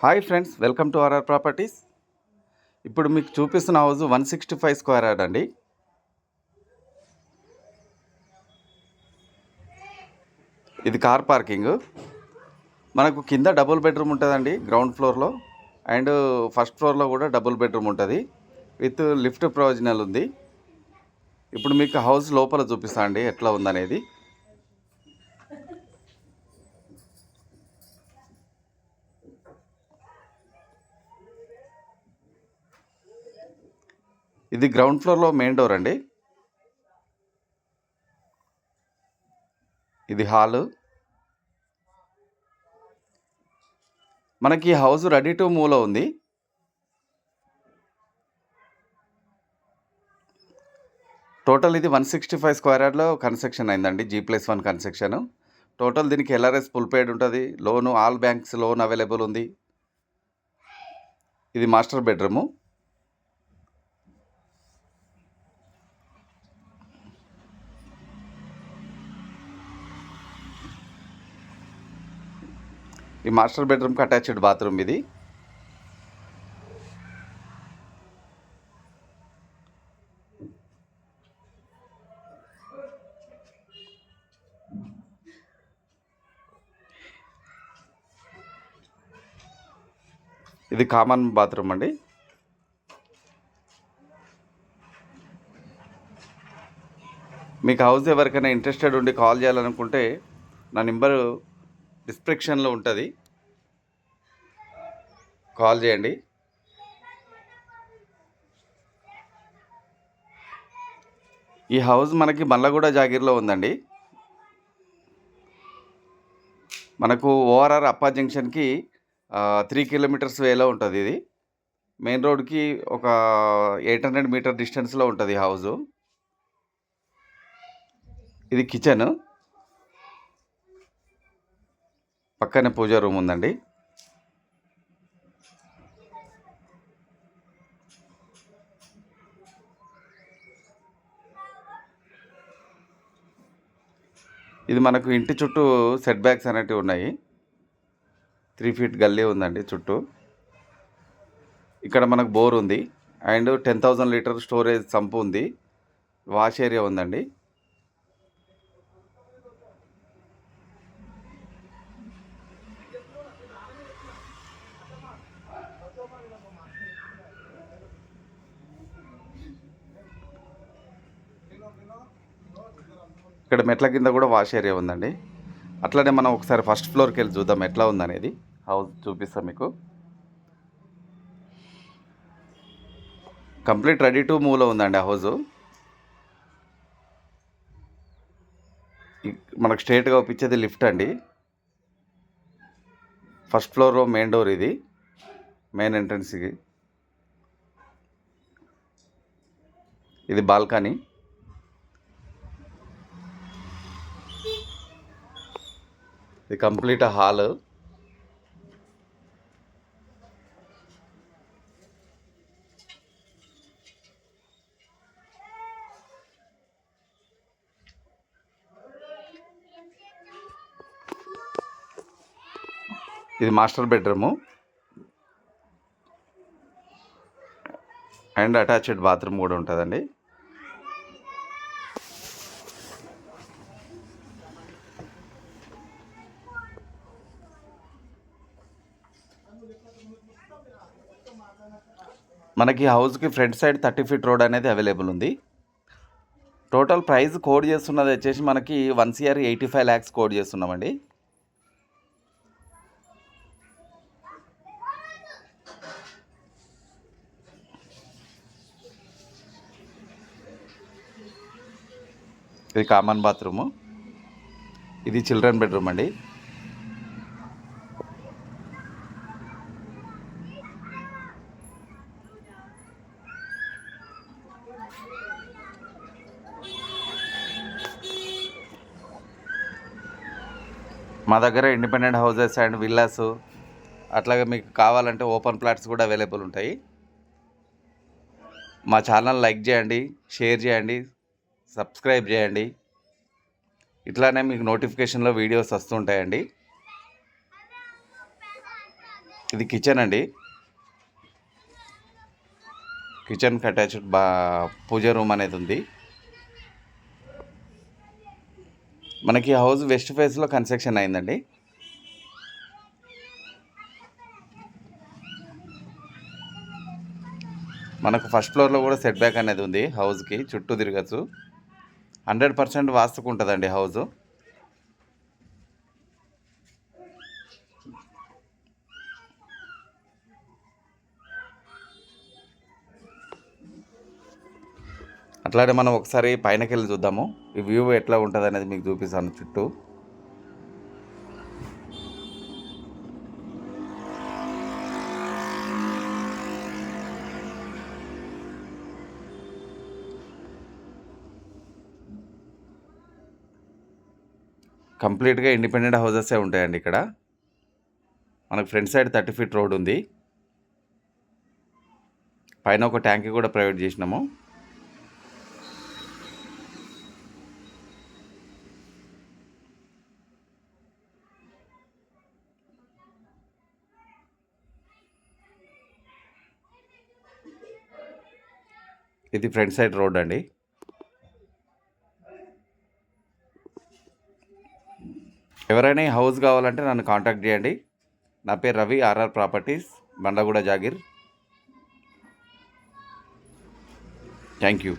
Hi friends, welcome to RR properties. ఇప్పుడు మీకు చూపిస్తున్న హౌస్ 165 స్క్వేర్ యార్డ్ అండి. ఇది కార్ పార్కింగ్. మనకు కింద డబుల్ బెడ్రూమ్ ఉంటుందండి గ్రౌండ్ ఫ్లోర్లో, అండ్ ఫస్ట్ ఫ్లోర్లో కూడా డబుల్ బెడ్రూమ్ ఉంటుంది విత్ లిఫ్ట్ ప్రొవిజనల్ ఉంది. ఇప్పుడు మీకు హౌస్ లోపల చూపిస్తా అండి ఎట్లా ఉందనేది. ఇది గ్రౌండ్ ఫ్లోర్లో మెయిన్ డోర్ అండి. ఇది హాలు. మనకి హౌస్ రెడీ టు మూవ్లో ఉంది. టోటల్ ఇది 165 స్క్వేర్ యార్డ్లో కన్స్ట్రక్షన్ అయిందండి, G+1 కన్స్ట్రక్షన్. టోటల్ దీనికి LRS ఫుల్ పేడ్ ఉంటుంది. లోను ఆల్ బ్యాంక్స్ లోన్ అవైలబుల్ ఉంది. ఇది మాస్టర్ బెడ్రూము. ఈ మాస్టర్ బెడ్రూమ్కి అటాచ్డ్ బాత్రూమ్ ఇది. ఇది కామన్ బాత్రూమ్ అండి. మీకు హౌస్ ఎవరికైనా ఇంట్రెస్టెడ్ ఉండి కాల్ చేయాలనుకుంటే నా నెంబరు డిస్క్రిప్షన్లో ఉంటుంది, కాల్ చేయండి. ఈ హౌస్ మనకి మల్లగూడ జాగీర్లో ఉందండి. మనకు ORR అప్పా జంక్షన్కి 3 కిలోమీటర్స్ వేలో ఉంటుంది. ఇది మెయిన్ రోడ్కి ఒక 800 మీటర్ డిస్టెన్స్లో ఉంటుంది హౌజు. ఇది కిచెన్, పక్కనే పూజా రూమ్ ఉందండి. ఇది మనకు ఇంటి చుట్టూ సెట్ బ్యాక్స్ అనేటివి ఉన్నాయి. 3 ఫీట్ గల్లీ ఉందండి చుట్టూ. ఇక్కడ మనకు బోర్ ఉంది, అండ్ 10,000 లీటర్ స్టోరేజ్ సంపు ఉంది. వాష్ ఏరియా ఉందండి. ఇక్కడ మెట్ల కింద కూడా వాష్ ఏరియా ఉందండి. అట్లనే మనం ఒకసారి ఫస్ట్ ఫ్లోర్కి వెళ్ళి చూద్దాం ఎట్లా ఉందనేది. హౌస్ చూపిస్తాం మీకు. కంప్లీట్ రెడీ టు మూవ్లో ఉందండి ఆ హౌజు. మనకు స్ట్రేట్గా ఒప్పించేది లిఫ్ట్ అండి. ఫస్ట్ ఫ్లోర్లో మెయిన్ డోర్, ఇది మెయిన్ ఎంట్రన్స్కి. ఇది బాల్కనీ. ఇది కంప్లీట్ హాల్. ఇది master bedroom and attached bathroom కూడా ఉంటుందండి. మనకి హౌస్కి ఫ్రంట్ సైడ్ 30 ఫీట్ రోడ్ అనేది అవైలబుల్ ఉంది. టోటల్ ప్రైస్ కోడ్ చేస్తున్నది వచ్చేసి మనకి 1,85 lakhs కోడ్ చేస్తున్నామండి. ఇది కామన్ బాత్రూము. ఇది చిల్డ్రన్ బెడ్రూమ్ అండి. మా దగ్గర ఇండిపెండెంట్ హౌసెస్ అండ్ విల్లాస్, అట్లాగే మీకు కావాలంటే ఓపెన్ ప్లాట్స్ కూడా అవైలబుల్ ఉంటాయి. మా ఛానల్ లైక్ చేయండి, షేర్ చేయండి, సబ్స్క్రైబ్ చేయండి. ఇట్లానే మీకు నోటిఫికేషన్లో వీడియోస్ వస్తుంటాయండి. ఇది కిచెన్ అండి. కిచెన్కి అటాచ్డ్ పూజ రూమ్ అనేది ఉంది. మనకి హౌస్ వెస్ట్ ఫేస్లో కన్స్ట్రక్షన్ అయిందండి. మనకు ఫస్ట్ ఫ్లోర్లో కూడా సెట్ బ్యాక్ అనేది ఉంది. హౌస్కి చుట్టూ తిరగచ్చు. 100% వాస్తుకు ఉంటుందండి హౌజు. అట్లానే మనం ఒకసారి పైనకి వెళ్ళి చూద్దాము. ఈ వ్యూ ఎట్లా ఉంటుంది అనేది మీకు చూపిస్తాను చుట్టూ. కంప్లీట్గా ఇండిపెండెంట్ హౌజెసే ఉంటాయండి ఇక్కడ. మనకు ఫ్రంట్ సైడ్ 30 ఫీట్ రోడ్ ఉంది. పైన ఒక ట్యాంక్ కూడా ప్రొవైడ్ చేసినాము. ఇది ఫ్రంట్ సైడ్ రోడ్ అండి. ఎవరైనా ఈ హౌస్ కావాలంటే నన్ను కాంటాక్ట్ చేయండి. నా పేరు Ravi, RR properties, Bandlaguda, Jagir. Thank you.